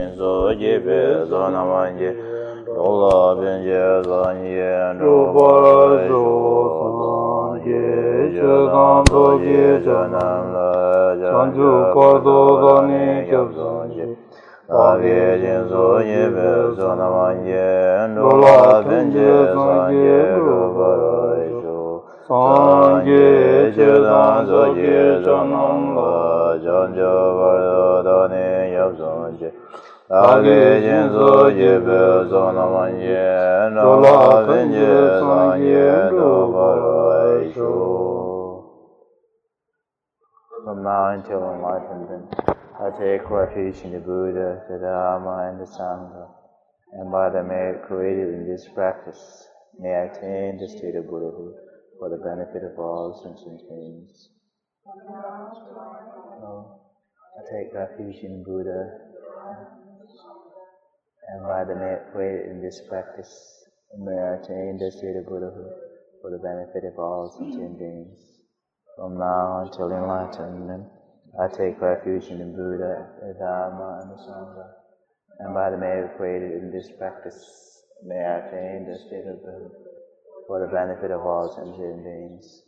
So jibe zona manje dola benje zanye doba jo je jadan doje janam la janju kodo dani jabzanje age jinzo jibe zona manje dola benje zanye doba jo sanje jadan doje janam la janju kodo dani jabzanje Age jinzo jibe zona manje dola benje zanye doba jo. From now until enlightenment, I take refuge in the Buddha, the Dharma, and the Sangha, and by the merit created in this practice, may I attain the state of Buddhahood for the benefit of all sentient beings. I take refuge in Buddha, and by the merit created in this practice, may I attain the state of Buddhahood for the benefit of all sentient beings. From now until enlightenment, I take refuge in the Buddha, the Dharma, and the Sangha, and by the merit created in this practice, may I attain the state of Buddhahood for the benefit of all sentient beings.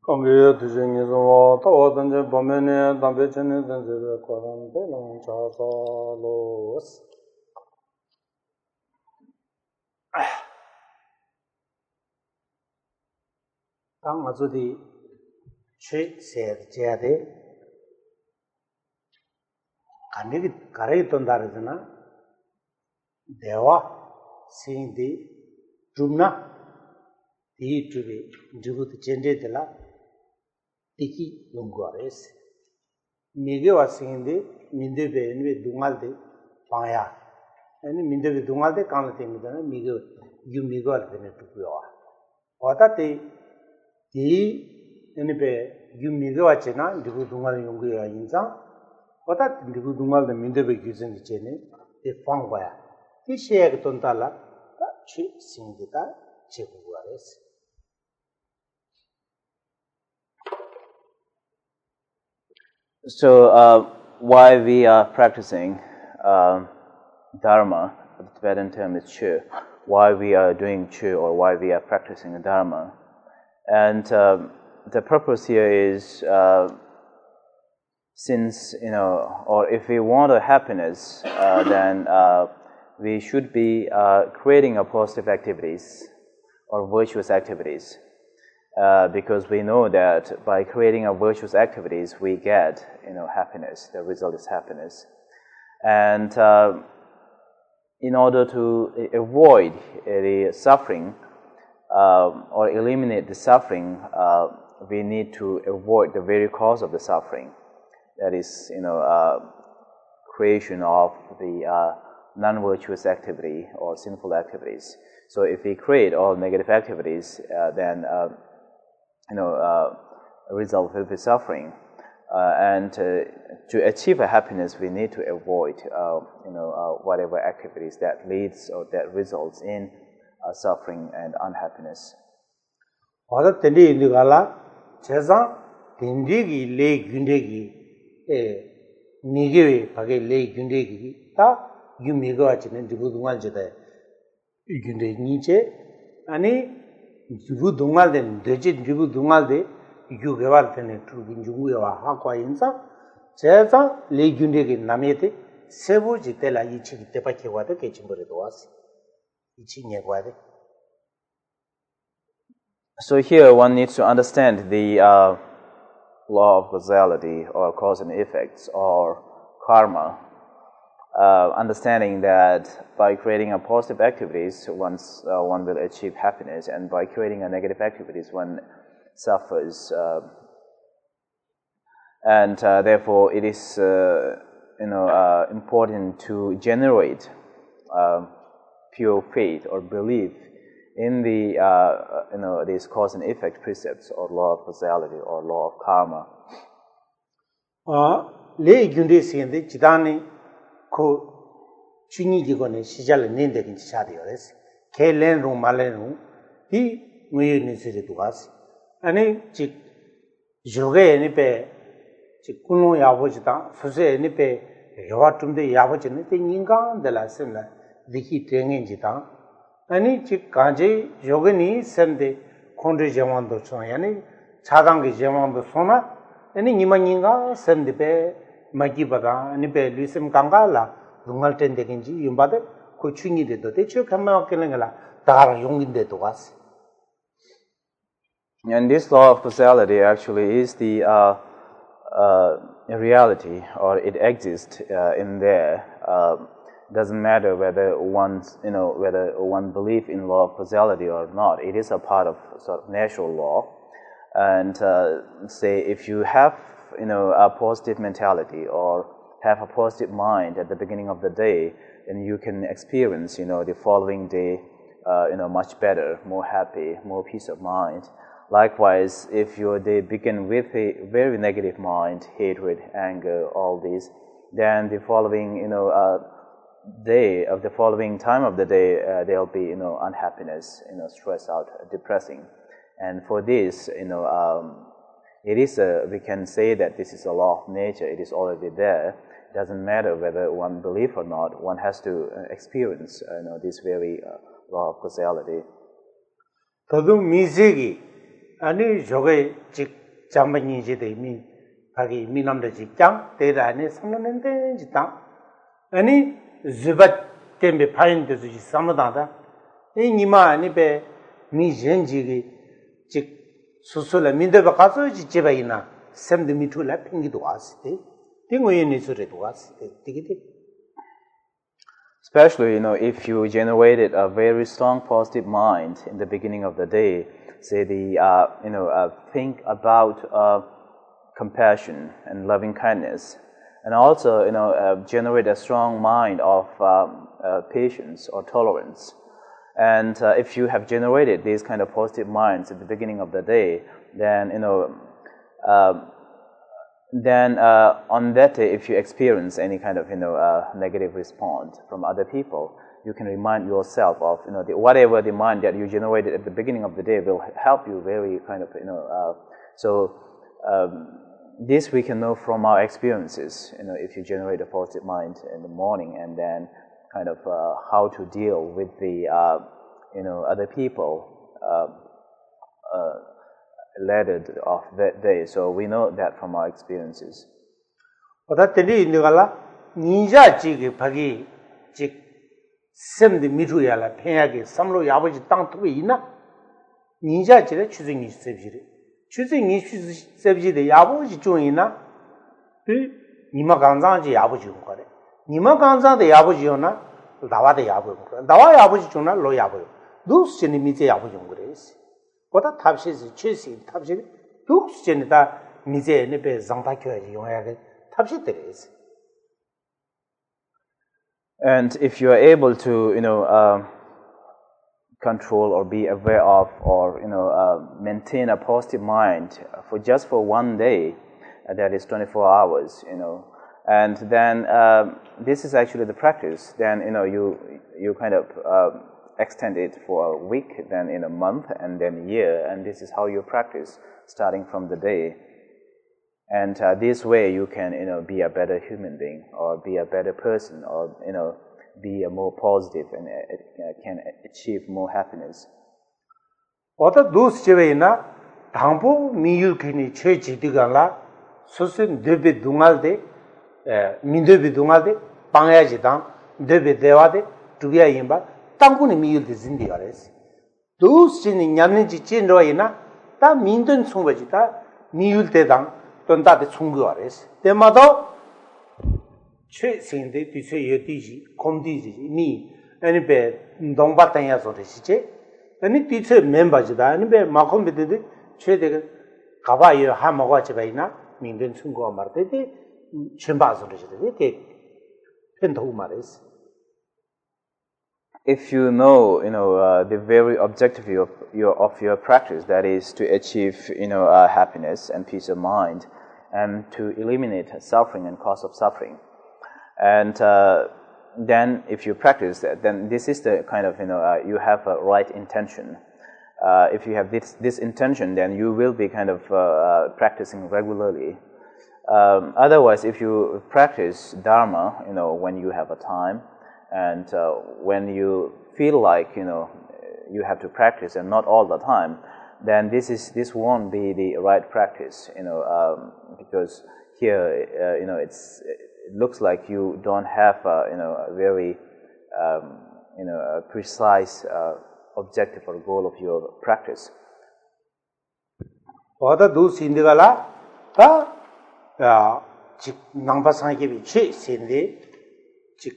Kambiya tujingi zwa tawa tanje pamene dambe chene tanje be kwaran de long cha sa los. Tang mazudi che ser jade kanigi karai tondar jana dewa singdi jumna di tubi jubut chende dela Tiki Yungores. Mige was singing the Mindebe and with Dungalde Paya. And Mindebe Dungalde Kanate Migo, you Migo than to Pua. What are they? The you Migo Achena, Dibu Dungal Yunga Inza. What are Dibu Dungal the Mindebe using the Chene? The Fangwaya. The Shea Tontala, she sing the Chekuares. So, why we are practicing Dharma, the Tibetan term is Chu, why we are doing Chu or why we are practicing Dharma. And the purpose here is, since, or if we want a happiness, then we should be creating a positive activities or virtuous activities. Because we know that by creating a virtuous activities, we get, happiness. The result is happiness. And in order to avoid the suffering or eliminate the suffering, we need to avoid the very cause of the suffering. That is, creation of the non-virtuous activity or sinful activities. So if we create all negative activities, then result will be suffering, and to achieve a happiness, we need to avoid, whatever activities that leads or that results in suffering and unhappiness. Oda tendi indigala, chesa tendi le gundegi, nigewe pake le gundegi, ta yumigo achine dibu dungal jeda gunde niche, ani Jibu Dungal then Dejit Jibu Dungal de you geval tene to Junguya Hakwa Insa, Chesa, Legundig Namete, Sebu Jitela Ichi Tepaki water Kachimber was Iching Wade. So here one needs to understand the law of causality or cause and effects or karma. Understanding that by creating a positive activities, one will achieve happiness, and by creating a negative activities, one suffers. And therefore, it is important to generate pure faith or belief in the these cause and effect precepts or law of causality or law of karma. Le gundi sindi chidani ko chini jigone sijal ninde kin chadi ores ke len ru malen ru hi nguye ni sire duas ani chi joge ni pe kunung yabojitan, suse nipe yawa tumde yabojine, te nyingang de la semla, diki tengen jitan. Ani chik kanje yogani semde kondre jawando chona, yani chadangi jawando sona, ani nima nyingang semde pe magi bada, nipe luisem kanga la, lungal tende genji yumbade, ko chungi de do, te chio kama wakilenga la, dara yongin de do wasi. And this law of causality actually is the reality, or it exists in there. Doesn't matter whether whether one believes in law of causality or not. It is a part of sort of natural law. And say if you have a positive mentality or have a positive mind at the beginning of the day, then you can experience the following day much better, more happy, more peace of mind. Likewise, if your day begin with a very negative mind, hatred, anger, all these, then the following the following time of the day there'll be unhappiness, stress out, depressing. And for this, it is we can say that this is a law of nature. It is already there. It doesn't matter whether one believes or not. One has to experience this very law of causality. Tadu misegi ani joge chik chambanyi jide mi bagi minamde jikjang teda ani samnande jitang ani zubat tembe payin de ji samadada e nima ani be mi jenji gi chik susula minde ba kaso ji jebaina semde mitula pingi do asite tingoye ni sure do asite tigiti. Especially, if you generated a very strong positive mind in the beginning of the day, say think about compassion and loving kindness, and also, generate a strong mind of patience or tolerance. And if you have generated these kind of positive minds at the beginning of the day, then on that day, if you experience any kind of negative response from other people, you can remind yourself of whatever the mind that you generated at the beginning of the day will help you very kind of this we can know from our experiences. If you generate a positive mind in the morning, and then kind of how to deal with the other people later of that day. So we know that from our experiences. Odateli indugala ninja jige bagi jik semde miru yala penyage samlo yaboji tang tuwe ina ninja jire chuzingi sebjire chuzingi sebjide yaboji chung ina nima ganzang ji yaboji yung kore nima ganzang de yaboji yung na dawa de yaboji yung kore dawa yaboji chung na lo yaboji dus jini mize yaboji yung kore isi oda tabshisi chusi tabshisi dus jini da mize nipe zangta kyoji yung yage tabshi tere isi. And if you are able to, control or be aware of or maintain a positive mind for just one day, that is 24 hours, and then this is actually the practice. Then you kind of extend it for a week, then in a month, and then a year, and this is how you practice starting from the day. And this way you can, be a better human being, or be a better person, or, be a more positive, and can achieve more happiness. Oda dus chevena, thampo miyul kini che chitigala, susin debe dungalde, mindebe dungalde, pangaya jitang, debe devade, tubia yimba, tangkuni miyul de zindi gares. Dus chini nyamninchi chinroa ina, ta mindun sungbaji ta miyul de dang, tonda de sunggu gares. Temado, che sende di se yediji komdiji ni ani be dongba tanya so de siche ani ti che member ji da ani be ma kom be de che de ga ba ye ha mo ga che ba ina min den chung go mar de chen ba so de de pen do ma res. If you know the very objective of your practice, that is to achieve happiness and peace of mind, and to eliminate suffering and cause of suffering. And then if you practice that, then this is the kind of, you have a right intention. If you have this intention, then you will be kind of practicing regularly. Otherwise, if you practice Dharma, when you have a time, and when you feel like you have to practice, and not all the time, then this won't be the right practice, because here it looks like you don't have a very a precise objective or goal of your practice. Oda du sindigala ta chik nangpa sangi bi che sindi chik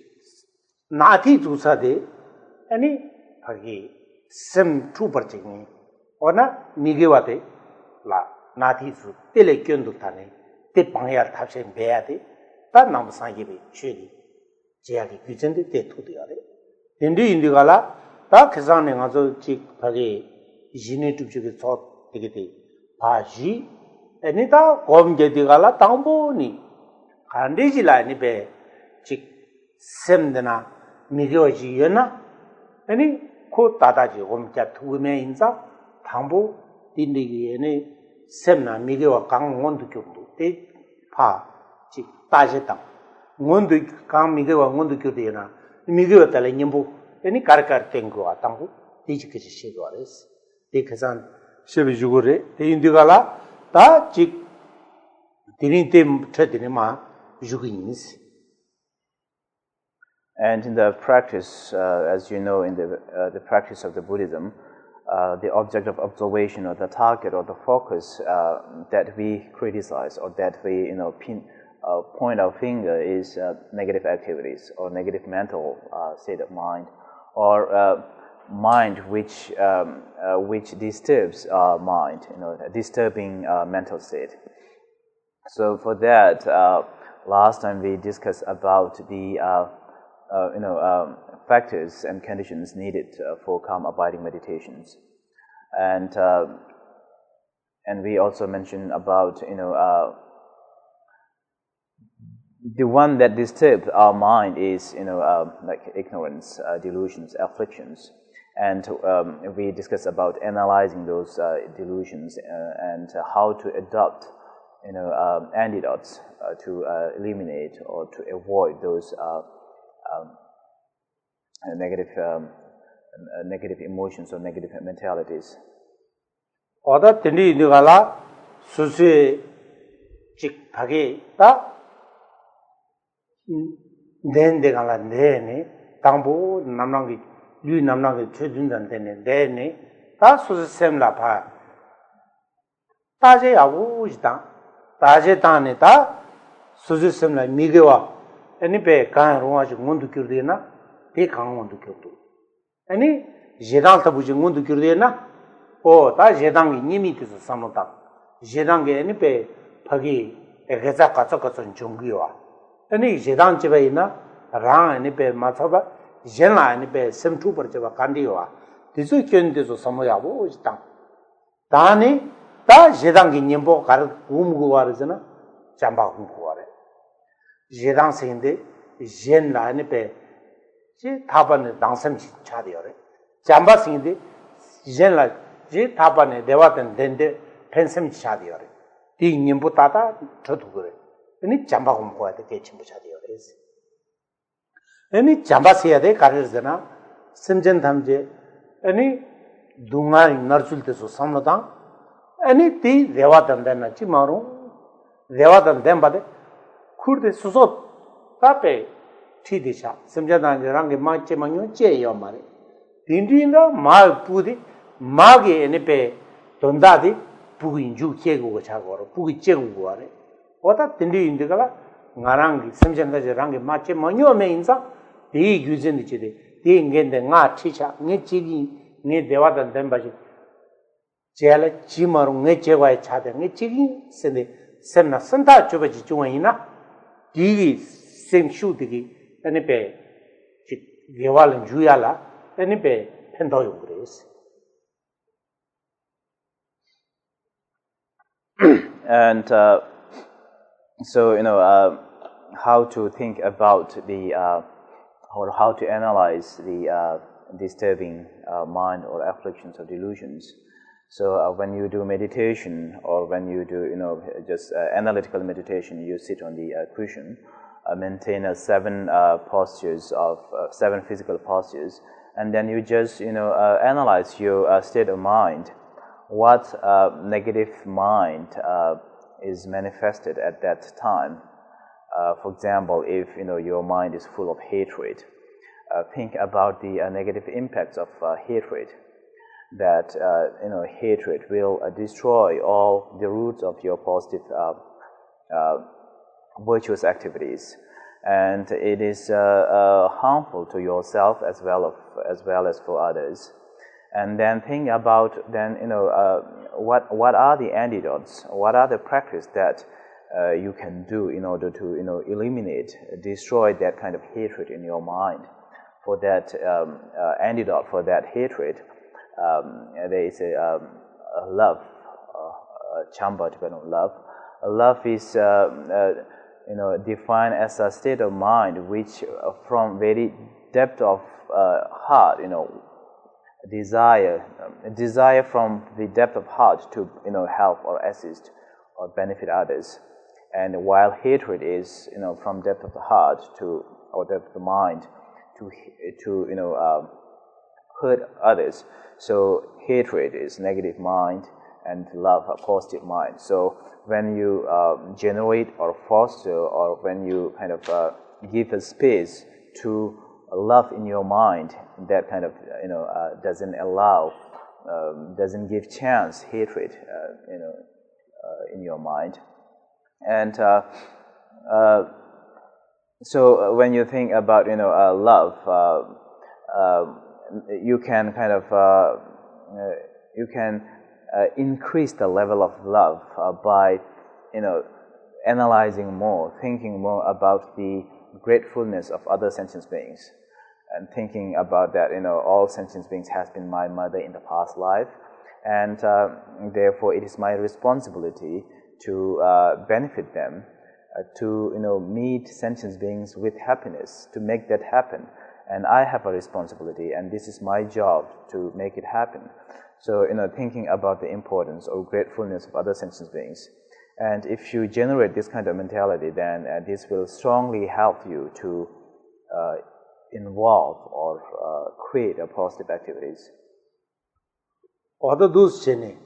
nati dusa de ani phagi sem tu parching ona migewa de la nati su tele kyendu thane te pangyar thapse beya de ta nangpa sangi bi che di jeali gyujende te thudi ade dendi indigala ta khesane ngaso chik phagi jine tupche so degete 바지 애니다 검게디가라 당보니 간디지라 니베 직 셈드나 미겨지여나 아니 코 다다지 옴자 투메 인자 당보 딘디기에네 셈나 미겨와 강원도 교도 때파직 따제당 원도 강 미겨와 원도 교도에나 미겨와 달에 님보 아니 가르가르 땡고 당보 디지케지 시도하레스 디케산 Shebijugure, Indigala, Ta Chik Dinitim Tretinima Juginis. And in the practice, as you know, in the practice of the Buddhism, the object of observation or the target or the focus that we criticize or that we point our finger is negative activities or negative mental state of mind, or mind which disturbs our mind, a disturbing mental state. So for that, last time we discussed about the factors and conditions needed for calm abiding meditations, and we also mentioned about the one that disturbs our mind is like ignorance, delusions, afflictions. And we discussed about analyzing those delusions and how to adopt, antidotes to eliminate or to avoid those negative emotions or negative mentalities. Oda tendi indigala susi chik thage ta den degala ne tambo namnangi Lu namnang chudundan dene dene ta susi semla pa taje yabu jita taje tane ta susi semla migewa eni pe kan ruwa ji ngundu kyurde na pe kan ngundu kyurdu eni jedang tabu ji ngundu kyurde na o ta jedang gi nimi tisu samota jedang ge eni pe phagi egeza katsa katsa jonggiwa eni jedang chibai na rang eni pe mathaba Jena and be sem two percheva candiwa. This is Kendiso Samoyabo is done. Dani, Ta Jedangi Nimbo Kar Umguarizana, Jamba Umguare. Jedan Sinde, Jena and be Taban Dansam Chadiore. Jamba Sinde, Jena J Tabane, Devatan Dende, Pensam Chadiore. The Nimbo Tata, Totugure. Any Jamba Umqua the Kitchen Chadiore is. Any Jambasiya de Karizana, Simjan Tamje, any Dunga in Narsulteso Samnodang, any tea, Devatan then a Chimaru, Devatan then Bade, could the Susot Tape, Tidisha, Simjan and Rangi Mache Manu, Che Yomari. The Indiana, Mal Pudi, Magi and Epe, Dondadi, Pugi Ju Kego Chagor, Pugi Cheguare. What a Tindi Indigala, Narangi, Simjan Rangi Mache Manu means. The using the chili, the again the nga teacher, Nichigi, Ne Devatan Dembaji, Jella, Chimar, Nechewa Chata, Nichigi, Sende, Semna Santa Chubaji Juana, Digi, same shoe digi, any pay, Geval and Juyala, any pay, Pendoyo Grace. And so, how to think about the or how to analyze the disturbing mind or afflictions or delusions. So when you do meditation, or when you do, just analytical meditation, you sit on the cushion, maintain seven physical postures, and then you just, analyze your state of mind. What negative mind is manifested at that time? For example, if your mind is full of hatred, think about the negative impacts of hatred. That hatred will destroy all the roots of your positive virtuous activities, and it is harmful to yourself as well as for others. And then think about what are the antidotes, what are the practice that you can do in order to eliminate, destroy that kind of hatred in your mind. For that antidote for that hatred, there is a love, chamba Tibetan love. Love is defined as a state of mind which, from very depth of heart, desire from the depth of heart to help or assist or benefit others. And while hatred is from depth of the heart or depth of the mind to hurt others. So hatred is negative mind, and love a positive mind. So when you generate or foster, or when you kind of give a space to love in your mind, that kind of doesn't allow, doesn't give chance hatred in your mind. And so when you think about love, you can kind of increase the level of love by analyzing more, thinking more about the gratefulness of other sentient beings, and thinking about that all sentient beings has been my mother in the past life, and therefore it is my responsibility to benefit them, to meet sentient beings with happiness, to make that happen. And I have a responsibility, and this is my job to make it happen. So, thinking about the importance or gratefulness of other sentient beings. And if you generate this kind of mentality, then this will strongly help you to involve or create a positive activities. Other those chene,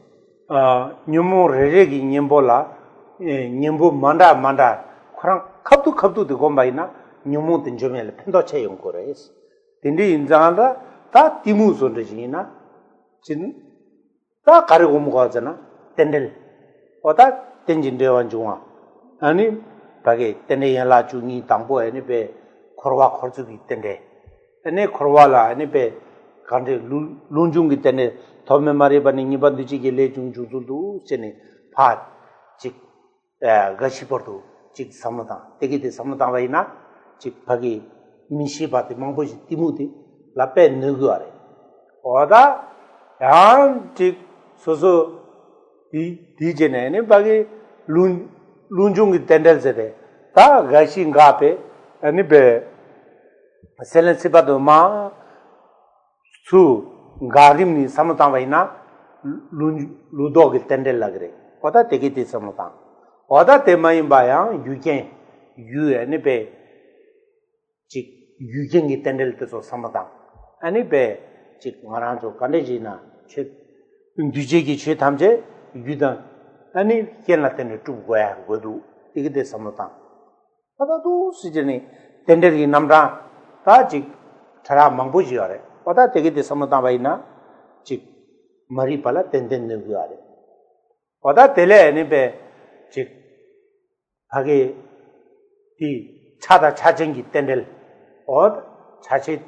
nyumu regi nyembola, nyembo manda, kurang kaptu de gombaina. nyumu tenjomele pendo che yonkores tindi injanda ta timu sondejina chin ta kare gomgo jana tendel oda tenjinde wanjunga ani bage tende yala jungi tangbo ani be khorwa khorjugi tende ane khorwa la ani be kande lunjungi tende thome mare bani nibandiji ge le junjudu chene phat chik gashi pordu chik samata tegite samata vaina chik phagi mishi bati mangboji timuti lape nuguare oda yan chik soso di jene ne bagi lunjungi tendel sede ta gashi ngape ani be selen sibado ma su garim ni samata vaina ludogi tendel lagre oda tegite samata oda temai baya yuken yu ani be chik yugengi tendel teso samata ani be chik ngaranjo kanejina che dujegi che tamje yudan ani kenla tende tugoya godu igide samata oda du sijeni tendel gi namra ta chik thara mangboji are oda tegide samata baina chik mari pala tenden ne guare oda tele ani be chik bhage di 차다 차정기 땡들 어 차치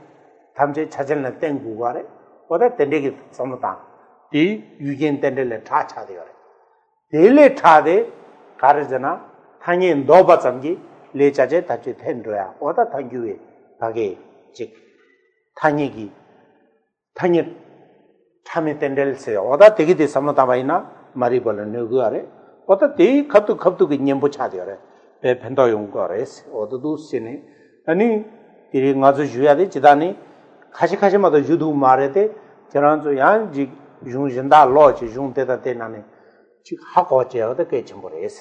탐제 차정을 땡고 가래 어다 땡데기 섬다 디 유겐 땡들에 다 차대요 데레 차대 가르잖아 타니 노바 잠기 레자제 다치 텐도야 어다 당규에 바게 즉 타니기 타니 참에 땡들세 어다 되게 돼 섬다 바이나 말이 벌는 누구 아래 어다 데 갑도 그 냠보 차대요 벤도 용거레스 어두두 시네 아니 이리 가서 주야데 지다니 카시마도 주두 말에데 저런저 양지 yung jinda lo chi yung de da de na ne chi ha ko che de ke chim bore es.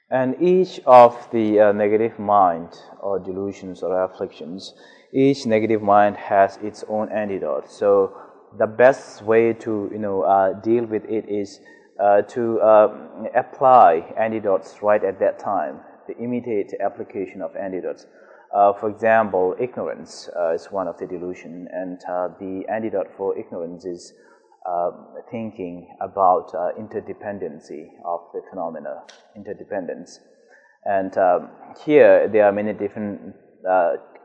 And each of the negative mind or delusions or afflictions, each negative mind has its own antidote. So the best way to deal with it is to apply antidotes right at that time, the immediate application of antidotes. For example, ignorance is one of the delusion, and the antidote for ignorance is thinking about interdependency of the phenomena, interdependence. And here there are many different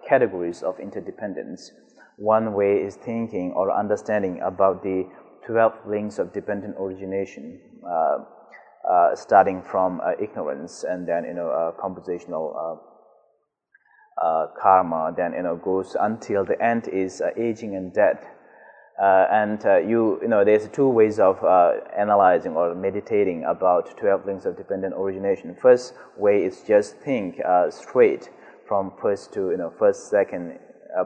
categories of interdependence. One way is thinking or understanding about the 12 links of dependent origination, starting from ignorance, and then compositional karma, then goes until the end is aging and death. There's two ways of analyzing or meditating about 12 links of dependent origination. First way is just think straight from first to first, second,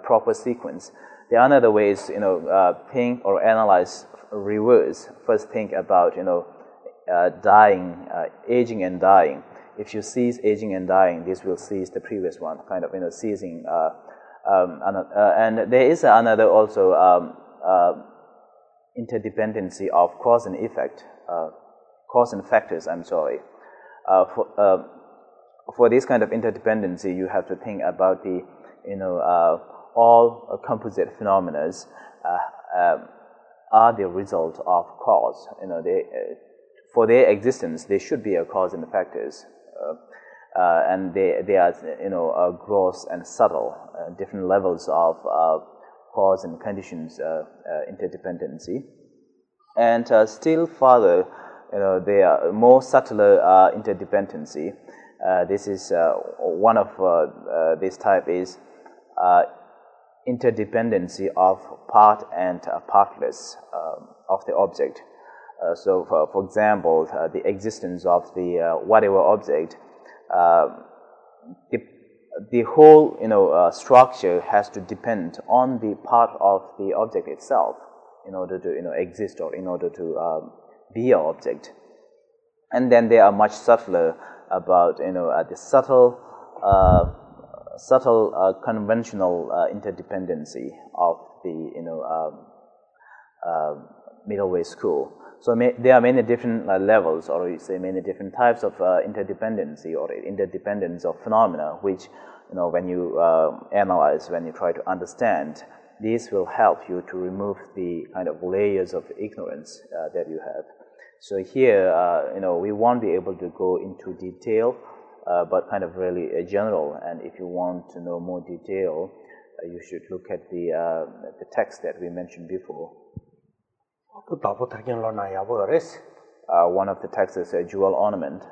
proper sequence. The another way is think or analyze reverse. First think about dying, aging and dying. If you cease aging and dying, this will cease the previous one, kind of ceasing. And there is another also interdependency of cause and effect, cause and factors. I'm sorry. For this kind of interdependency, you have to think about the all composite phenomena are the result of cause. For their existence, there should be a cause and factors, and they are gross and subtle, different levels of cause and conditions interdependency. And still further, there are more subtler interdependency. This is one of this type is interdependency of part and partless of the object. So, for example, the existence of the whatever object, the whole structure has to depend on the part of the object itself in order to exist or in order to be an object. And then they are much subtler about the subtle conventional interdependency of the middle way school. So there are many different levels, or you say many different types of interdependency or interdependence of phenomena, which when you analyze, when you try to understand, this will help you to remove the kind of layers of ignorance that you have. So here, we won't be able to go into detail, but kind of really general. And if you want to know more detail, you should look at the text that we mentioned before. One of the texts is a jewel ornament.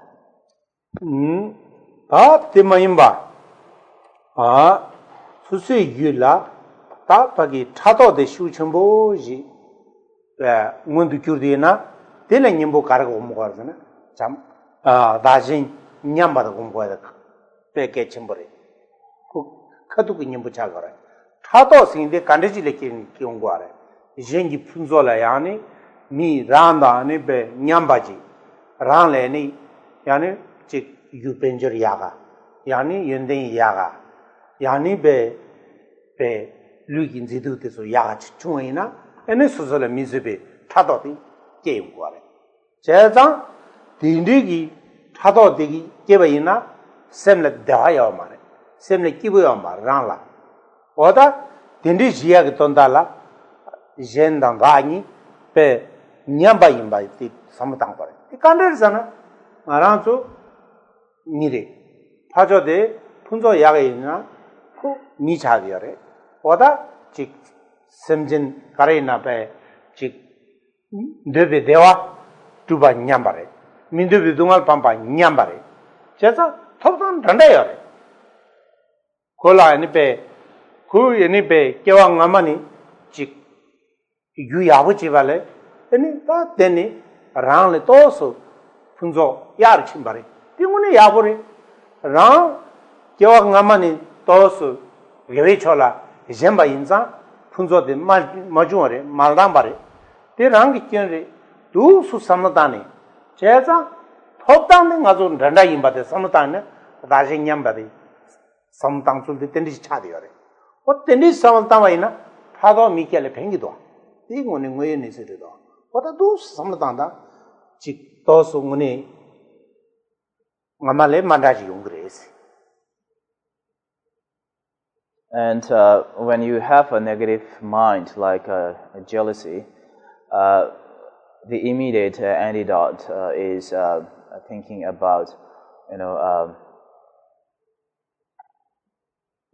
Jengi punzola yani mi randa ne be nyambaji ran le ni yani chik yu penjor yaga yani yenden yaga yani be lugin zidu de so yaga chungina ene sozola mizibe thado ti keum kware jezang dindigi thado digi kebayina semle daya mare semle kiboya mar ran la oda dindi jiya ge tondala 젠당 가니 배 냠바임바 티 삼당 거래 이 간들잖아 말아줘 미래 파저데 분조 약에 있나 그 미자디어래 보다 직 sem진 가래나 배직 뇌베 대화 두바 냠바래 민두비 동알 밤바 냠바래 제가 톱선 단다요 콜라니 배그 얘니 배 깨왕 아마니 직 유야부지 발레 아니 다 되니 랑레 또서 분조 야르 침바리 띵문에 야보리 랑 겨와 가만히 또서 예외초라 젬바 인자 funzo de majore maldambare te rang kyenre du su samdane 제자 톱당는 가서 런다 임바데 samdane 다시 냠바데 sam당줄데 텐디 차디요래 어 텐디 sam당와이나 파도 미켈레 뱅기도 이거는 뭐에 내세도 어다도 sam당다 직 도송은이 ngamalé mandaji yungres. And when you have a negative mind like jealousy, the immediate antidote is thinking about,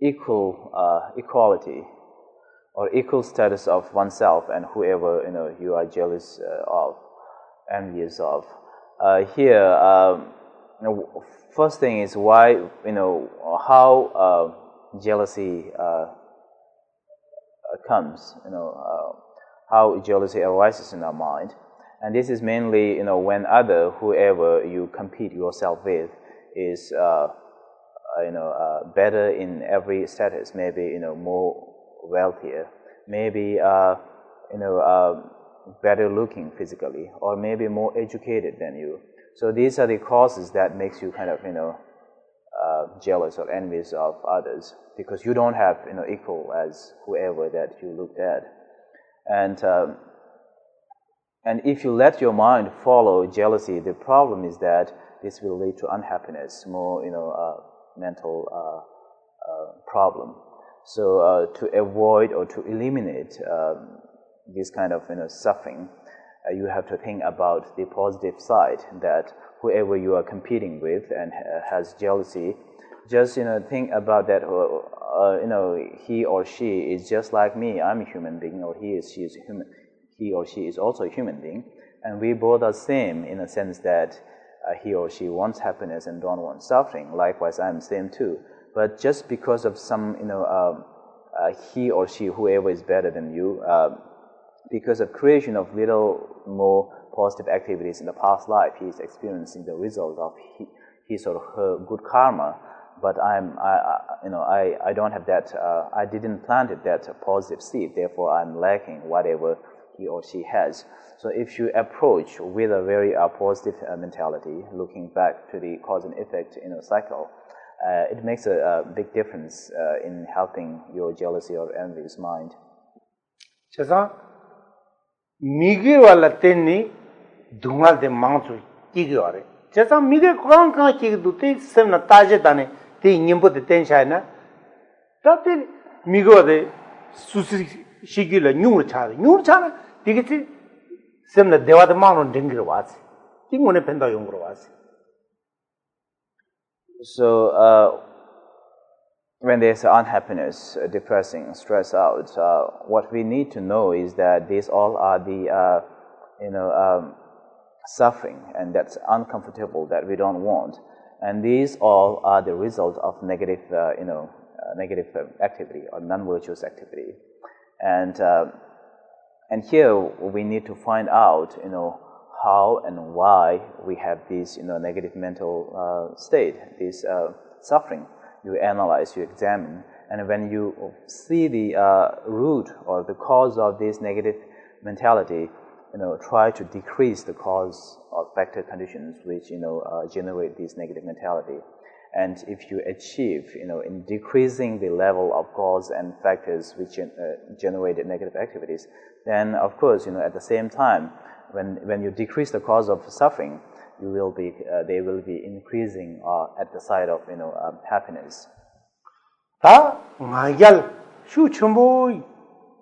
equality or equal status of oneself and whoever you are jealous of, envious of. Here. First thing is why, how jealousy comes, how jealousy arises in our mind. And this is mainly, when whoever you compete yourself with is, better in every status, maybe, more wealthier, maybe, better looking physically, or maybe more educated than you. So these are the causes that makes you kind of, jealous or envious of others, because you don't have, equal as whoever that you looked at. And if you let your mind follow jealousy, the problem is that this will lead to unhappiness, more, mental problem. So to avoid or to eliminate this kind of, suffering, you have to think about the positive side, that whoever you are competing with and has jealousy, just think about that. He or she is just like me. I'm a human being, or he or she is also a human being, and we both are same in a sense that he or she wants happiness and don't want suffering. Likewise, I'm same too. But just because of some he or she, whoever is better than you, because of creation of little more positive activities in the past life, he is experiencing the result of his or her good karma. But I don't have that. I didn't plant that positive seed. Therefore, I'm lacking whatever he or she has. So, if you approach with a very positive mentality, looking back to the cause and effect cycle, it makes a big difference in helping your jealousy or envious mind. 미게 warla tenni dungal de mangsu kigi ware. Chesa mige kong kigi du te semna taje tane te nyimbo de ten shaina. Ta te mige wade susi shigi la nyung chana. Nyung chana digi te semna dewa de mangno dengir wasi. Tingone penda yungro wasi. So when there's unhappiness, depressing, stress out, what we need to know is that these all are the, suffering, and that's uncomfortable, that we don't want. And these all are the result of negative, negative activity or non-virtuous activity. And here we need to find out, how and why we have this, negative mental state, this suffering. You analyze, you examine, and when you see the root or the cause of this negative mentality, try to decrease the cause or factor conditions which generate this negative mentality. And if you achieve, in decreasing the level of cause and factors which generated negative activities, then of course, at the same time, when you decrease the cause of suffering, they will be increasing at the side of happiness. Ta ngagal shu chumbo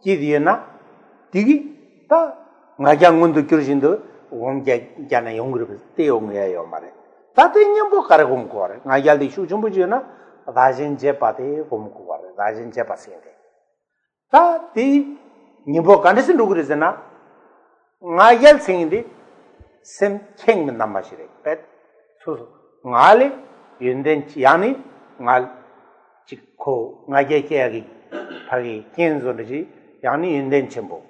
jidiena digi ta ngagang mundu kyurjindo wongja jana yongru te yongya yo mare. Ta te nyambo kare gom ko re ngagal di shu chumbo jina rajin je pate gom ko re rajin je pasinde. Ta ti nyambo kandesin rugure jana ngagal singindi sem keng namashire pet so ngale yenden yani ngal chikko ngage keagi phagi kenzo ji yani yenden chembo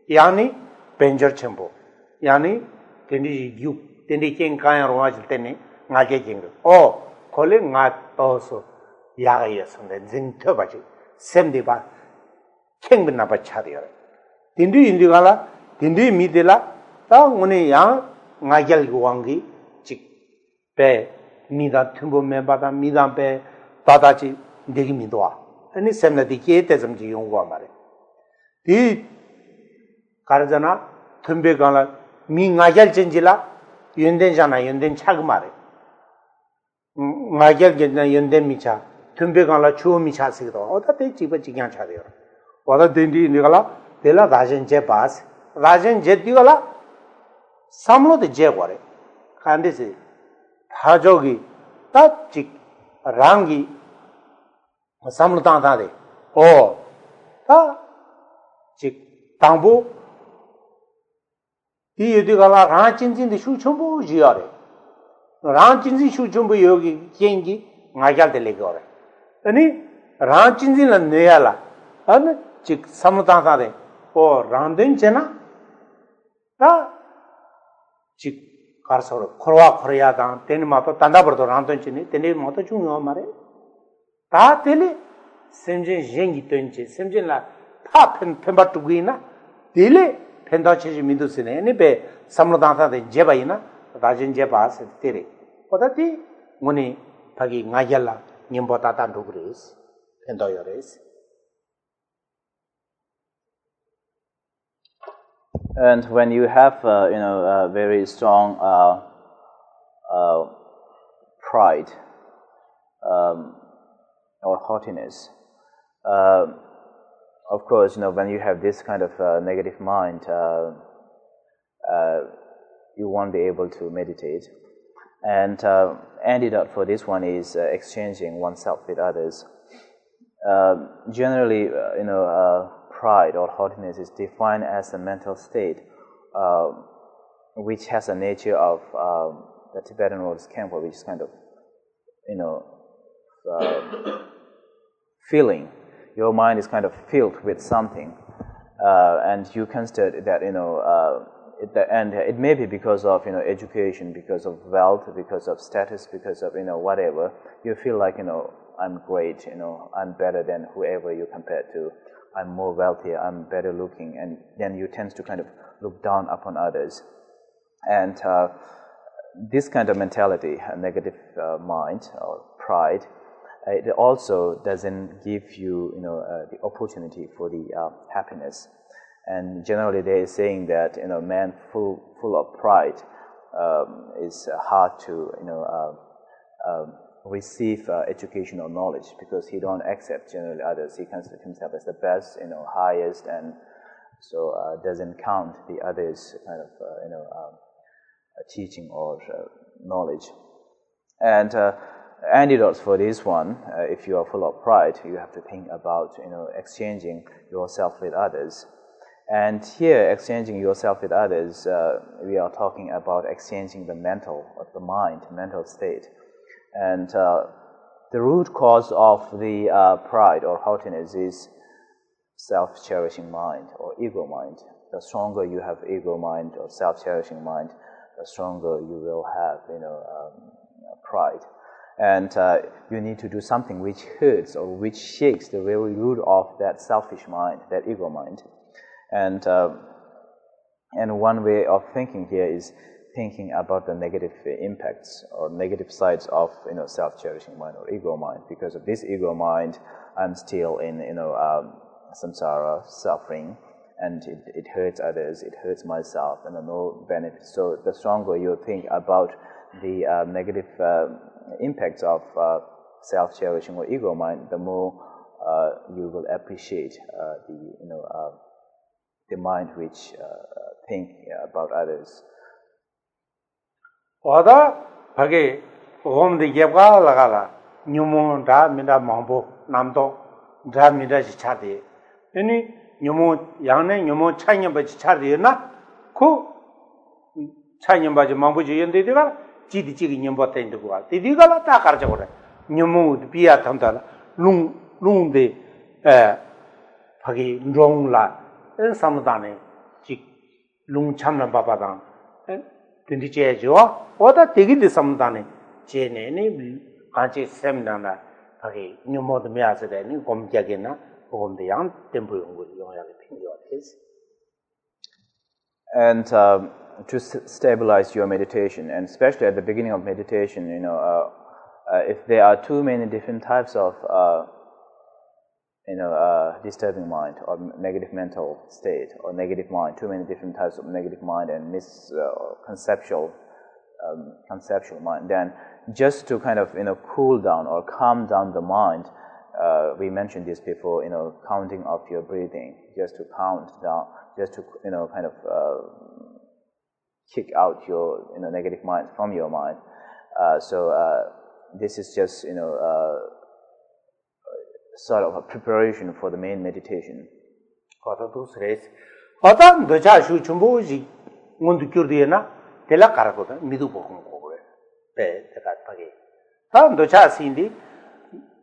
yani benjer chembo yani tendi yu tendi keng kaya roa jitene ngage keng o kole nga toso yaga yesonde jingto baji sem de ba 캥빈나 바차디요 딘디 인디가라 딘디 미데라 다 오늘 양 나겔 왕기 직배 미다 틈보 멤버다 미담배 다다지 되게 미도와 아니 샘나디 게때 좀 지용과 말해 이 가르잖아 틈배 가라 미 나겔 전지라 연된잖아 연된 차그 말해 나겔 genna 연된 미차 틈배 가라 추어 미차시도 어디 집어 지냥 차대요 와다 딘디 니가라 데라 라젠제 바스 라젠제 디가라 삼로데 제거래 간데세 하조기 따직 랑기 삼로 땅다데 오다직 당부 이 여디가라 랑진진데 슈첨부 지야래 랑진진 슈첨부 여기 gengi 나갈데레 거래 아니 랑진진은 내야라 아니 직 삼로 땅다데 오 랑된제나 다 직 가서 코로와 코리아당 데니마도 단다버도 란던치니 데니마도 중요 말에 다 데리 semjen yengi tonje semjen la pa pemba tuguina dile penda cheji mindusine ne be samrodanta de jebaina rajin jeba se tere podati muni phagi ngayala nyembota ta dugres penda yores. And when you have, very strong pride or haughtiness, of course, when you have this kind of negative mind, you won't be able to meditate. And antidote for this one is exchanging oneself with others. Generally, pride or haughtiness is defined as a mental state which has a nature of the Tibetan word kampa, which is kind of, feeling. Your mind is kind of filled with something, and you consider that, at the end, it may be because of, education, because of wealth, because of status, because of, whatever. You feel like, I'm great, I'm better than whoever you compare to. I'm more wealthier, I'm better looking, and then you tend to kind of look down upon others. And this kind of mentality, a negative mind or pride, it also doesn't give you, the opportunity for the happiness. And generally, they are saying that man full of pride is hard to receive educational knowledge, because he don't accept generally others. He considers himself as the best, highest, and so doesn't count the others' kind of teaching or knowledge. And antidotes for this one, if you are full of pride, you have to think about exchanging yourself with others. And here, exchanging yourself with others, we are talking about exchanging the mental state. And the root cause of the pride or haughtiness is self-cherishing mind or ego mind. The stronger you have ego mind or self-cherishing mind, the stronger you will have, pride. And you need to do something which hurts or which shakes the very root of that selfish mind, that ego mind. And one way of thinking here is thinking about the negative impacts or negative sides of self-cherishing mind or ego mind. Because of this ego mind, I'm still in samsara, suffering, and it hurts others, it hurts myself, and no benefit. So the stronger you think about the negative impacts of self-cherishing or ego mind, the more you will appreciate the mind which think about others. Oda bhage om de yebga lagala nyumo da minda mambo namdo da minda chade eni nyumo yangne nyumo chanya ba chade na ko chanya ba mambo ji yende de ga ji di ji nyumbo ten de ga de di ga la ta kar ja gore nyumo biya thamda lung de bhage ndong la en samdane ji lung chamna ba ba dang Tindi chejo, oda tegi de samdane, chene ni kanchi semdana, pagi nyumo de miasade ni gomjagena, 보험대 양 템포 용약에 핑계와서. And to stabilize your meditation, and especially at the beginning of meditation, if there are too many different types of disturbing mind or negative mental state or negative mind, too many different types of negative mind and conceptual mind, then just to kind of cool down or calm down the mind, we mentioned this before, counting of your breathing, just to count down, just to kind of kick out your negative mind from your mind. So this is just sort of a preparation for the main meditation. 어떤 너자슈 중보지 뭔도 교리에나 대라 가라거든 미도 보고 그래. 네, 내가 하게. 다음 너자신디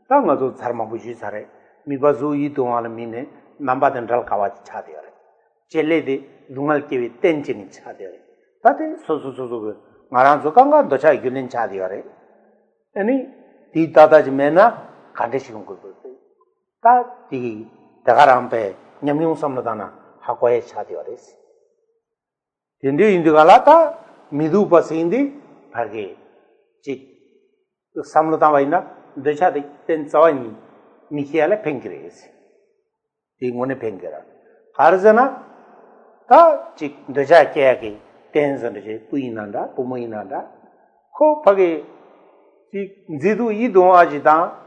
당어도 잘마부지 잘해. 미바주 이동하는 미네 남바든 달 가와지 차대요. 젤레디 룽알 깨비 땡진이 차대요. 다들 소소소소 말한서 강가 너자 교는 차대요. 아니 디다다지 메나 간대시는 거 디 다가람배 냠용 섬나다나 하고에 차디어레스 딘디 인디갈라타 미두 버신디 바게 지 섬나다 와이나 데차디 텐자와니 미히알레 팽그레스 딩원에 팽그라 가르잖아 다지 데자케야게 텐선데 뿌이난다 부모이난다 코 바게 지 지두 이동하지다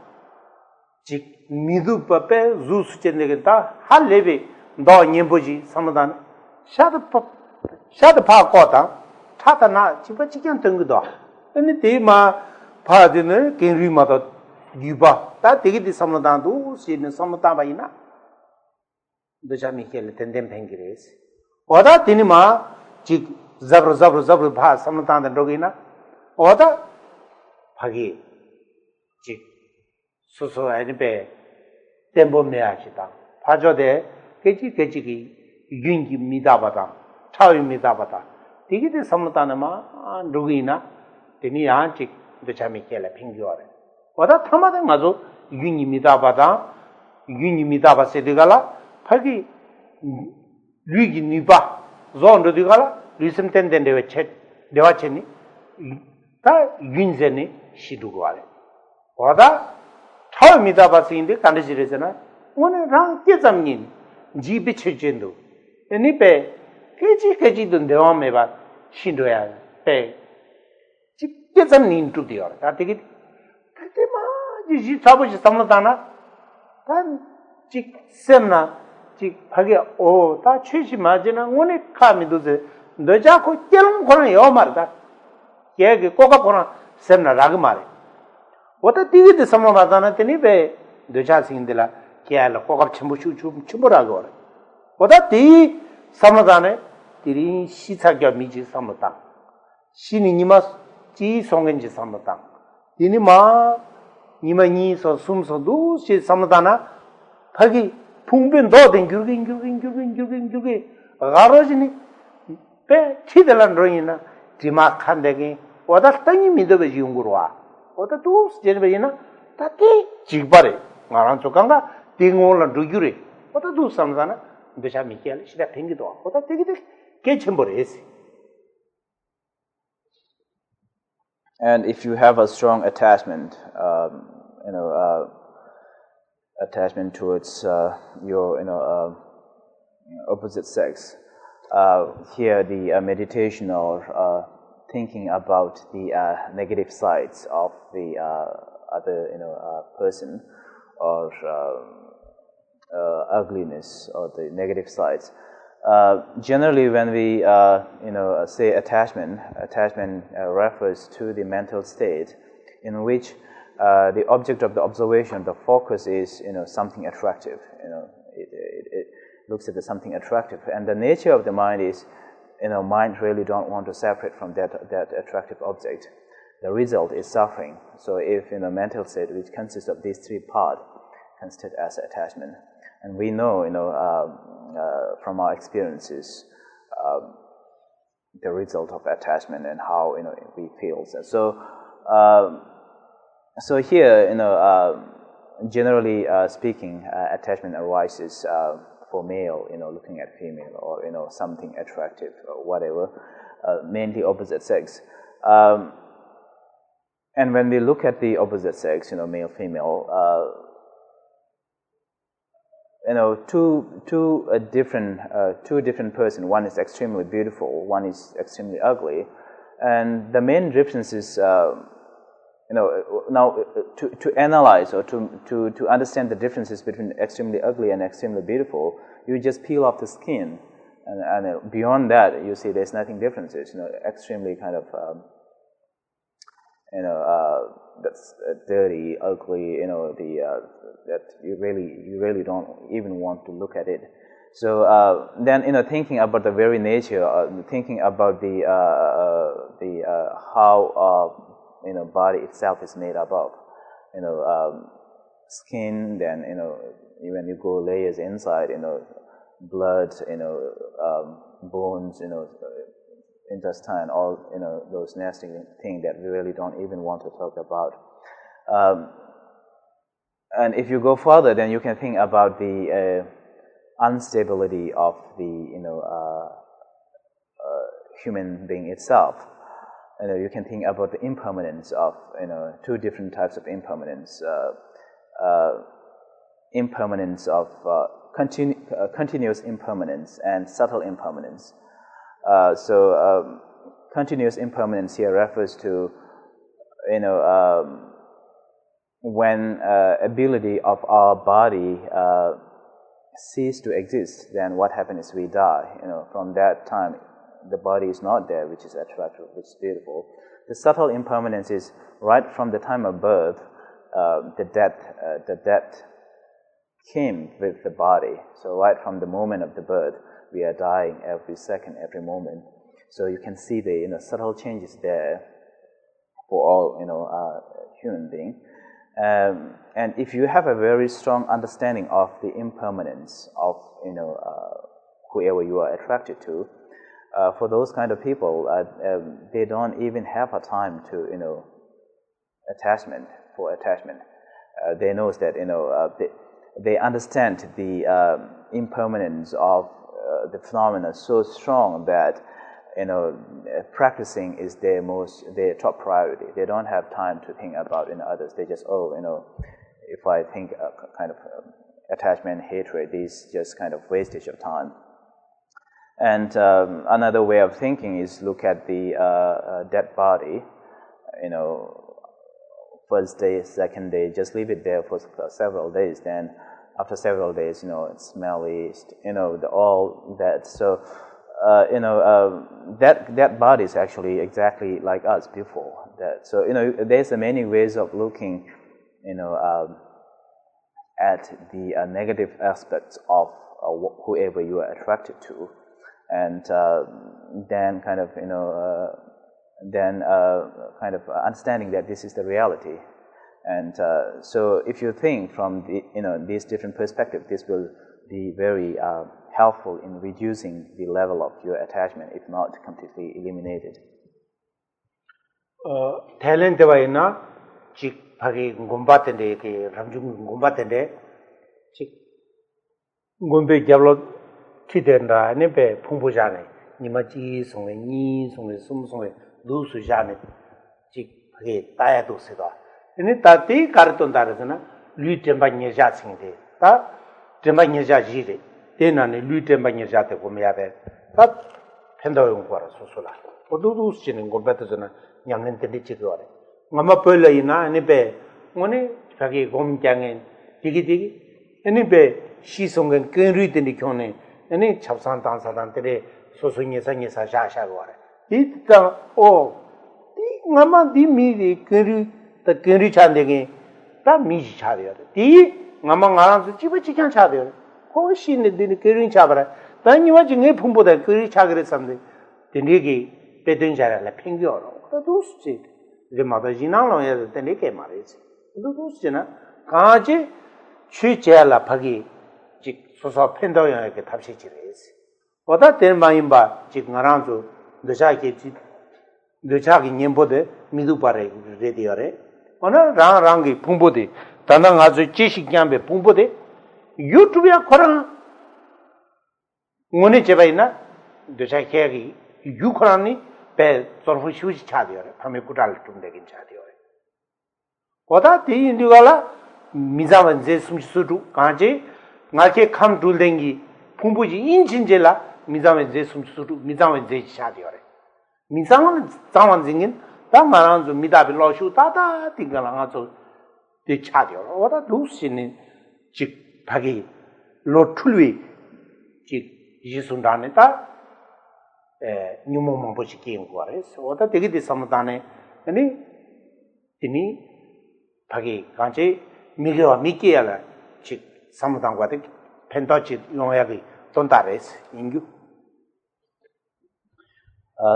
지 미두 빠페 주스체네게다 할레베 너 님보지 삼단 샤드 파고다 타다나 지버지견 등거도 근데 대마 파드는 겐리마다 유바 다 되게디 삼단도 시는 삼단 바이나 도자미켈 텐덴 팽기레스 오다 디니마 지 잡르 바 삼단다 로기나 오다 파기 지 소소 아니베 템보메아시다 파조데 개지기 윤기 미다바다 차위 미다바다 디기데 삼다나마 누기나 데니야지 도자미켈레 핑교레 와다 타마데 마조 윤이 미다바다 윤이 미다바세디갈라 파기 류기 니바 존르디갈라 리슴텐덴데웨 쳇 데와체니 다 윤제니 시두고아레 와다 처음 미다바스인데 간지르잖아. 오늘 랑 깨잠님 집이 쳐진도. 애니베 깨지도 내와메 봐 신도야. 배. 집 깨잠님 두디어. 다 되게 그때마 지 잡으시 삼나다나. 단지 셈나 지 하게 다 최시 맞으나 오늘 카미도제 너자고 깰은 거는 요 말다. 얘기 꼬가거나 셈나 라그 말해. 오다 디기데 삼마바다나 테니베 도자싱들라 키알라 고갑 첨부슈 첨부라고 오다 디 삼마다네 디리 시차겨 미지 삼마다 신이 니마 지 송겐지 삼마다 디니마 니마니서 숨서도 시 삼마다나 파기 풍변 도된 규긴 가로지니 베 치들란 로이나 디마 칸데기 오다 땅이 미도베 지용구로와 오다 두스 제르베이나 타티 지바레 마란 쪽강가 띵올라 두규레 오다 두스 삼자나 데샤 미켈 시다 팽기도 오다 되게데 개첨버레스. And if you have a strong attachment attachment towards your opposite sex, here the meditation or thinking about the negative sides of the other person or ugliness or the negative sides. Generally, when we say attachment refers to the mental state in which the object of the observation, the focus is something attractive. It looks at something attractive, and the nature of the mind is mind really don't want to separate from that attractive object. The result is suffering. So if mental state, which consists of these three parts, considered as attachment, and we know from our experiences the result of attachment and how we feel. So here generally speaking, attachment arises for male, looking at female, or something attractive or whatever, mainly opposite sex. And when we look at the opposite sex, male, female, two different person. One is extremely beautiful, one is extremely ugly, and the main difference is, now to analyze or to understand the differences between extremely ugly and extremely beautiful, you just peel off the skin, and beyond that, you see there's nothing differences. Extremely kind of, that's dirty, ugly. That you really don't even want to look at it. So then, thinking about the very nature, thinking about the how body itself is made up of, skin. Then when you go layers inside, blood, bones, intestine, all those nasty things that we really don't even want to talk about. And if you go further, then you can think about the instability of the human being itself. You can think about the impermanence of two different types of impermanence. Impermanence of continuous impermanence and subtle impermanence. Continuous impermanence here refers to when ability of our body cease to exist, then what happens is we die. From that time, the body is not there, which is attractive, which is beautiful. The subtle impermanence is right from the time of birth, the death came with the body. So right from the moment of the birth, we are dying every second, every moment. So you can see the subtle changes there for all human being. And if you have a very strong understanding of the impermanence of whoever you are attracted to, for those kind of people, they don't even have a time to attachment. They know that they understand the impermanence of the phenomena so strong that practicing is their top priority. They don't have time to think about others. They just if I think kind of attachment, hatred, these just kind of wastage of time. And another way of thinking is look at the dead body. First day, second day, just leave it there for several days. Then after several days, it's smelly, all that. So that body is actually exactly like us before that. So there's many ways of looking at the negative aspects of whoever you are attracted to, and then kind of understanding that this is the reality. And so if you think from these different perspectives, this will be very helpful in reducing the level of your attachment, if not completely eliminated. Talent na chik phagi gumbatende ke ramjung gumbatende chik gumbe jablo kidenda ne be phungbu jane nima ji songwe ni songwe sum songwe lu su jane chik phagi taya do se da ini ta ti karton darasana lui temba nyeja singde ta temba nyeja ji de tena ne lui temba nyeja te ko meya be ta phendo yong ko ra susula odu sinin gombetazana nyangnen tende chigore ngama pele ina ne be ngone phagi gomjangen digi ini be shi songen kenri tende kyone ini chapsan dansadan tere soso nyesa sha gore ita o di ngama di mi di kenri chandege ta mi chade di ngama ngaran jiba chikyan chade ko shi ne di kenri chabara ta niwa jinge phumboda kenri chagre samde tendegi pedin jara la pingyo ro to suchi le mada jinang lo ya tende ke mare chi to suchi na kaje chue la phagi 직 소소 팬더형에게 탑시지레스. 보다 대마인바 직 나랑주 너자기 너자기 님보데 미두바레 레디어레. 어느 랑랑기 풍보데 단당 아주 지식량배 풍부대 유튜브야 거랑 오늘 제가 있나 도자 계획이 유코라니 배 서로 휴지 차디요. 밤에 구달 좀 되긴 차디요. 거다 대인들가라 미자만 제 숨수도 가지 나게 감 둘댕기 풍부지 인진제라 미자만 제 숨수도 미자만 제 차디요. 미자만 자만 생긴 당만한 좀 미다비 로슈 다다 띵가랑 저 대차디요. 거다 루시는 즉 박이 로툴위 즉 이순단에다 뉴모만 보시 게임 거래서 어다 되게 됐습니다네 아니 이니 박이 간지 미겨와 미끼야라 즉 삼단과의 펜더지 용약이 돈다레스 인규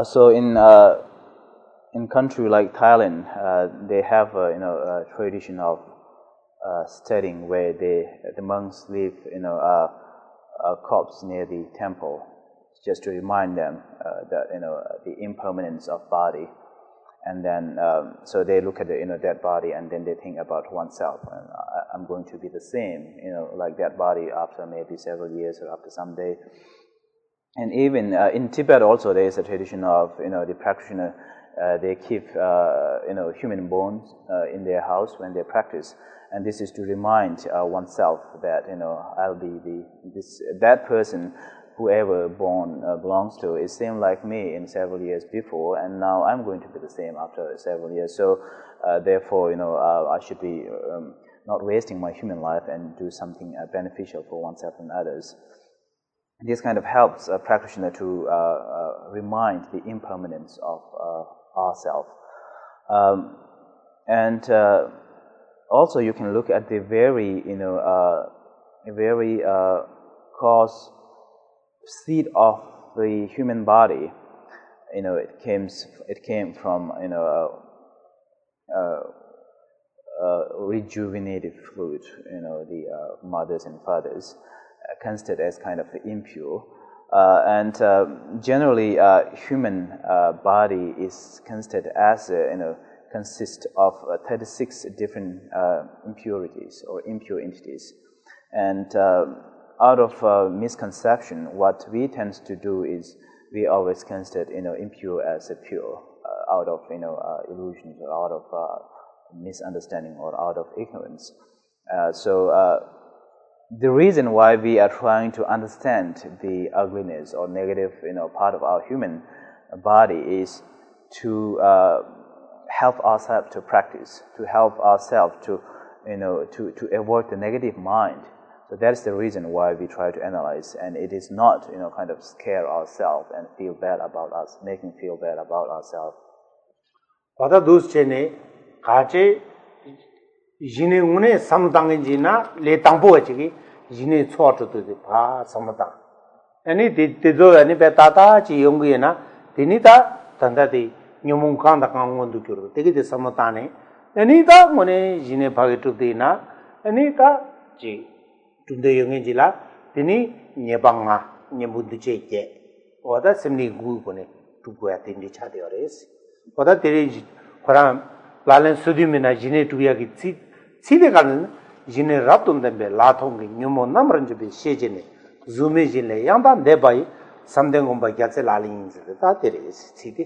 So in country like Thailand, they have a tradition of studying where the monks leave a corpse near the temple, just to remind them that the impermanence of body, and then so they look at the dead body and then they think about oneself. And I'm going to be the same, like that body after maybe several years or after some day. And even in Tibet also there is a tradition of the practitioner they keep human bones in their house when they practice, and this is to remind oneself that I'll be that person whoever born belongs to is same like me in several years before, and now I'm going to be the same after several years. So therefore I should be not wasting my human life and do something beneficial for oneself and others. This kind of helps a practitioner to remind the impermanence of ourselves. And also you can look at the very, cause seed of the human body. It came from rejuvenated fluid. The mothers and fathers considered as kind of impure, and generally human body is considered as consists of 36 different impurities or impure entities, and out of misconception, what we tend to do is we always consider impure as a pure, out of illusions or out of misunderstanding or out of ignorance. The reason why we are trying to understand the ugliness or negative, part of our human body is to help ourselves to practice, to help ourselves to avoid the negative mind. So that's the reason why we try to analyze, and it is not, kind of scare ourselves and feel bad about us, making feel bad about ourselves. What are those chene? Kache jine une samdang jina le tangbo chigi jine chotu tu pa samdang. Ani de do ani betata chi yongi na dinita tanda de nyomung kang da kang ngondu kyuru. Tegi de samdane. Ani ta mone jine phage tu de na ani ta chi tunde yongi jila dini nyebanga nyemudu che je. Oda simni gu kone tu goya tindi cha de ores. Oda tere koram लालें सुधी में ना जिन्हें टुकिया की सीधे कारण जिन्हें रात तुम दंबे लाथोंगे न्यूमो नम्रंज भी शेजे ने ज़ूमे जिन्हें यहाँ बात दे भाई समदें को भाई क्या से लालिंग इंजले ता तेरे सीधे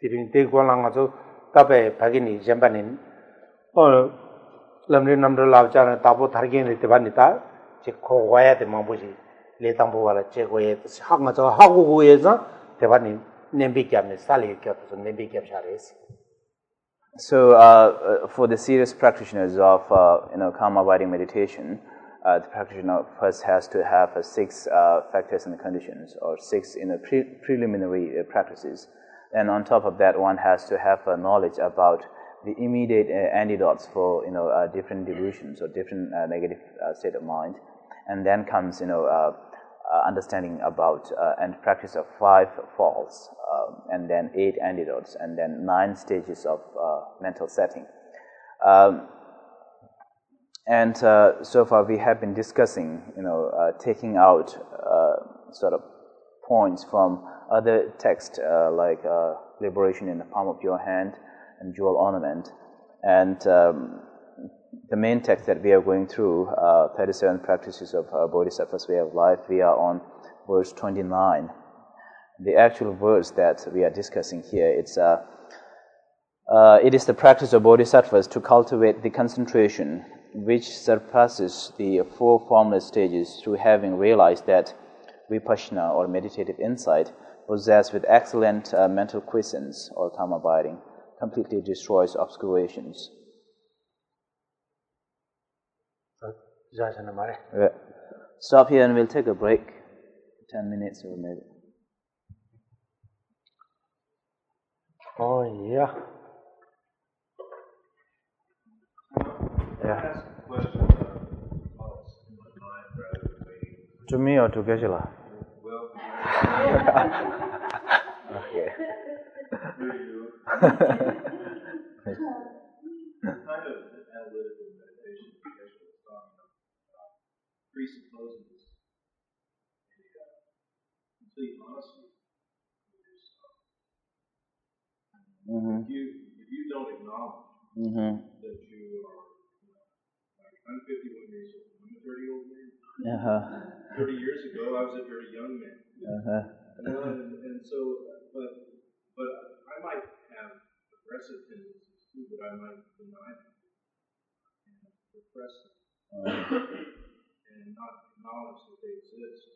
तेरे तेरे को लांगा तो तबे भागी नहीं जंपने और लम्बे नम्र लावचार तापो थारगे नहीं बानी ता चेक को वाया ते मांबुजी लेता वाला चेक वाया तो हांगा तो हागो हुए जा ते बानी नेम्बी क्या में साले क्या तो नेम्बी क्या शारे So for the serious practitioners of calm abiding meditation, the practitioner first has to have 6 factors and conditions, or 6 preliminary practices. And on top of that, one has to have knowledge about the immediate antidotes for different delusions or different negative state of mind. And then comes understanding about and practice of 5 falls, and then 8 antidotes, and then 9 stages of mental setting. And so far we have been discussing, taking out sort of points from other texts like liberation in the palm of your hand and jewel ornament, and the main text that we are going through, 37 Practices of Bodhisattva's Way of Life, we are on verse 29. The actual verse that we are discussing here, it is the practice of Bodhisattvas to cultivate the concentration which surpasses the 4 formless stages through having realized that vipassana or meditative insight possessed with excellent mental quiescence or calm abiding completely destroys obscurations. Stop here and we'll take a break, 10 minutes or maybe. Oh, yeah. Yeah. To me or to Geshe-la? Well, Okay. kind of analytical meditation Geshe-la was talking about presupposes a complete honesty with yourself. If you don't acknowledge that you are, like I'm 51 years old, I'm a dirty old man. 30 years ago, I was a very young man. And so, but I might have aggressive tendencies too, but I might deny them and repress them and not acknowledge that they exist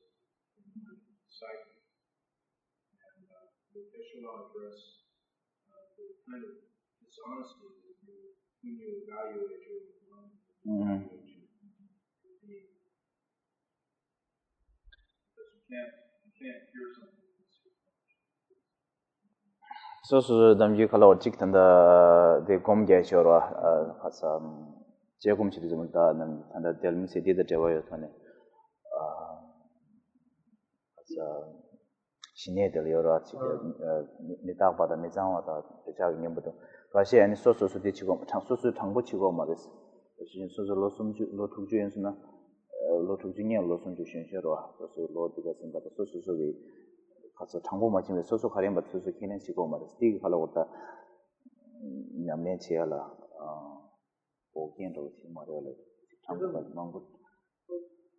in my psyche. And the Geshe-la address the kind of dishonesty when you evaluate your mind, evaluate your being. Because you can't hear something. So damji khala or chik tanda de gom ge chorwa khasa je gom chi zum da nan tanda del mi se de da dewa yo tane khasa shine del yo ra chi ni ta ba da mi zang wa da ja ge bu do ga she ani so de chi gom chang so tang bo chi gom ma des shi so lo sum ju lo tu ju yin su na lo tu ju ni lo sum ju shin she ro so lo de ga sim ba so ge 가서 장보 마침에 소소 가림 받 소소 기능 시고 말이야. 스틱 하려고 다 냠내 지야라. 보기엔도 심마려래. 장보 망고.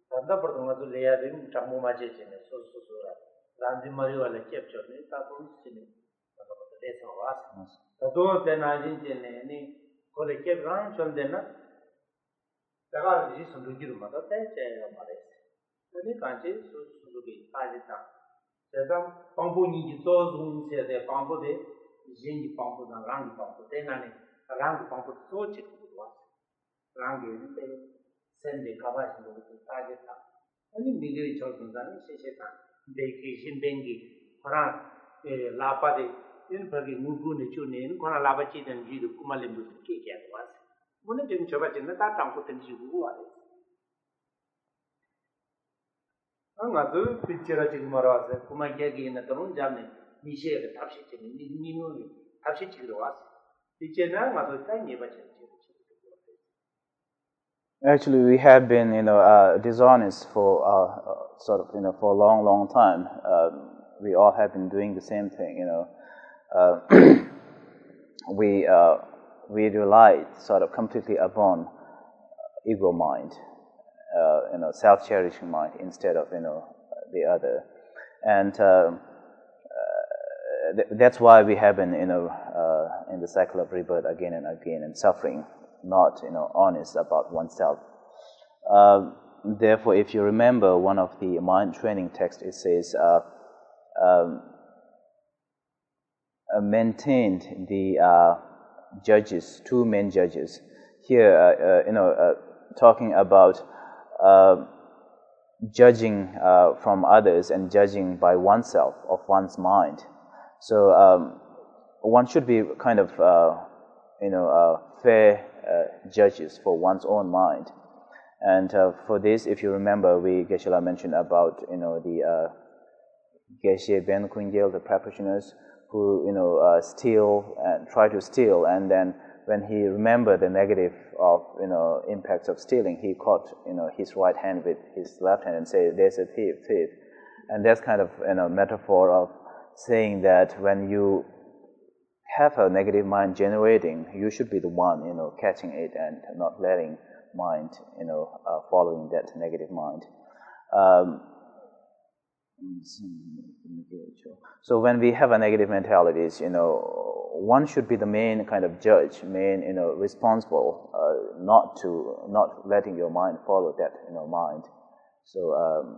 단다 버동아도 레야딘 장보 마제지네 소소소라. 란지 마리와래 캡처네 따고 시네. 나도 대서 와서. 또 대나진 제네 콜레 캡랑 전데나. 내가 이 선두기로 맞다 대체야 말이야. 근데 간지 소소소게 빠지다. 제가 방법이 조금 세대 방법에 진지 방법나 랑 방법 대나네 랑 방법 소치 그거 랑게 센데 가바시도 따졌다 아니 미리 저분단은 세세다 베이케이션 뱅기 그러나 라파데 인퍼기 무구네 주네 그러나 라바치든 지도 꾸말렘도 끼게 왔어 뭐는 좀 저바진나 다 담고 던지고 와래 picture 지금 말아서 그만 얘기는 그런 잠에 미셰가 답시치는 미미노 답시치기로 왔어. 이제는 맞아 땅에 받쳐. Actually, we have been, dishonest for for a long time. We all have been doing the same thing, we rely sort of completely upon ego mind. Self-cherishing mind instead of the other, and that's why we have been in the cycle of rebirth again and again and suffering, not honest about oneself. Therefore, if you remember one of the mind training texts, it says maintained the judges, 2 main judges. Here, talking about judging from others and judging by oneself of one's mind. So one should be kind of fair judges for one's own mind. And for this, if you remember, Geshe-la mentioned about the Geshe Ben Kungel, the practitioners who steal and try to steal, and then when he remembered the negative of impacts of stealing, he caught his right hand with his left hand and said, "There's a thief." And that's kind of metaphor of saying that when you have a negative mind generating, you should be the one, catching it and not letting mind, following that negative mind. So when we have a negative mentalities, one should be the main kind of judge, main, responsible, not letting your mind follow that, mind. So.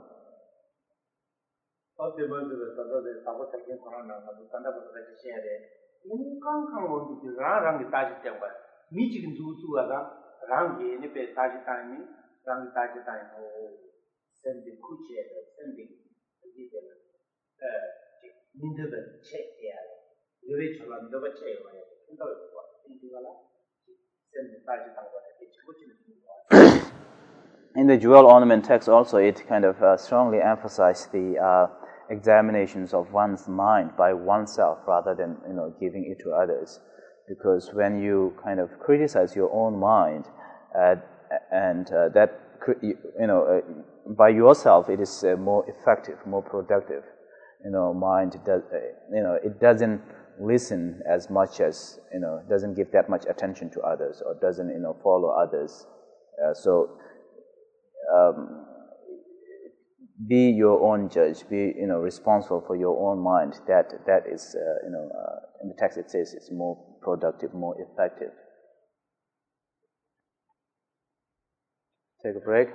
In the jewel ornament text also, it kind of strongly emphasized the examinations of one's mind by oneself rather than giving it to others, because when you kind of criticize your own mind and that by yourself, it is more effective, more productive. Mind does it doesn't listen as much as doesn't give that much attention to others or doesn't follow others. So be your own judge. Be responsible for your own mind. That is in the text it says it's more productive, more effective. Take a break.